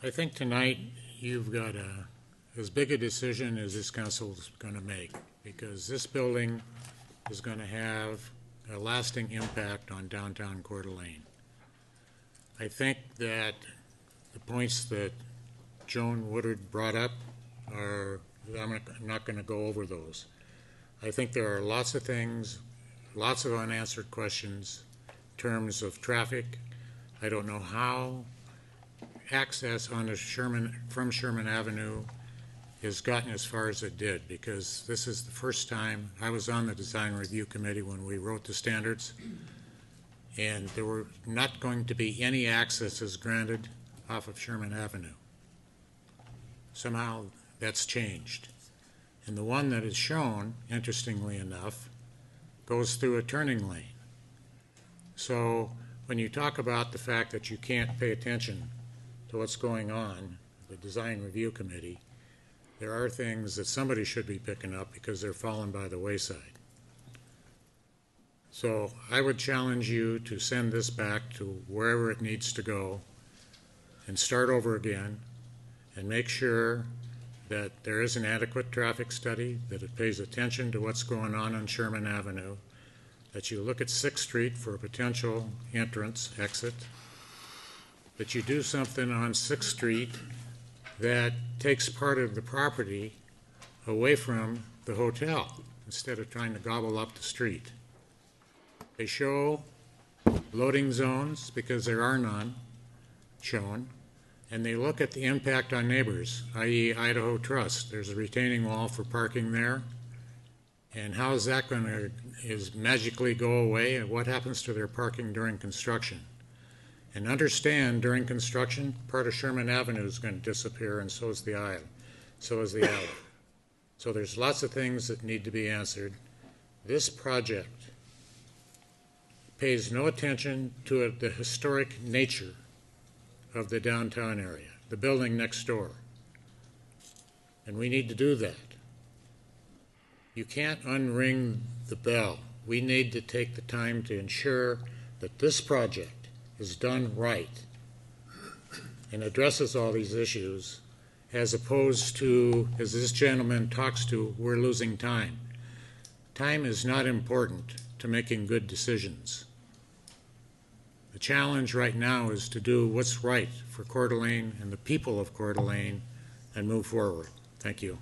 I think tonight you've got as big a decision as this council is going to make, because this building is going to have a lasting impact on downtown Coeur d'Alene. I think that the points that Joan Woodard brought up I'm not going to go over those. I think there are lots of things, lots of unanswered questions in terms of traffic. I don't know how access onto from Sherman Avenue has gotten as far as it did, because this is the first time I was on the design review committee when we wrote the standards, and there were not going to be any accesses granted off of Sherman Avenue. Somehow that's changed. And the one that is shown, interestingly enough, goes through a turning lane. So when you talk about the fact that you can't pay attention to what's going on, the design review committee, there are things that somebody should be picking up because they're falling by the wayside. So I would challenge you to send this back to wherever it needs to go and start over again and make sure that there is an adequate traffic study, that it pays attention to what's going on Sherman Avenue, that you look at 6th Street for a potential entrance, exit, that you do something on 6th Street that takes part of the property away from the hotel instead of trying to gobble up the street. They show loading zones, because there are none shown, and they look at the impact on neighbors, i.e. Idaho Trust. There's a retaining wall for parking there, and how is that going to magically go away, and what happens to their parking during construction? And understand, during construction, part of Sherman Avenue is going to disappear, and so is the aisle. So is the alley. So there's lots of things that need to be answered. This project pays no attention to the historic nature of the downtown area, the building next door. And we need to do that. You can't unring the bell. We need to take the time to ensure that this project is done right and addresses all these issues, as opposed to, as this gentleman talks to, we're losing time. Time is not important to making good decisions. The challenge right now is to do what's right for Coeur d'Alene and the people of Coeur d'Alene and move forward. Thank you.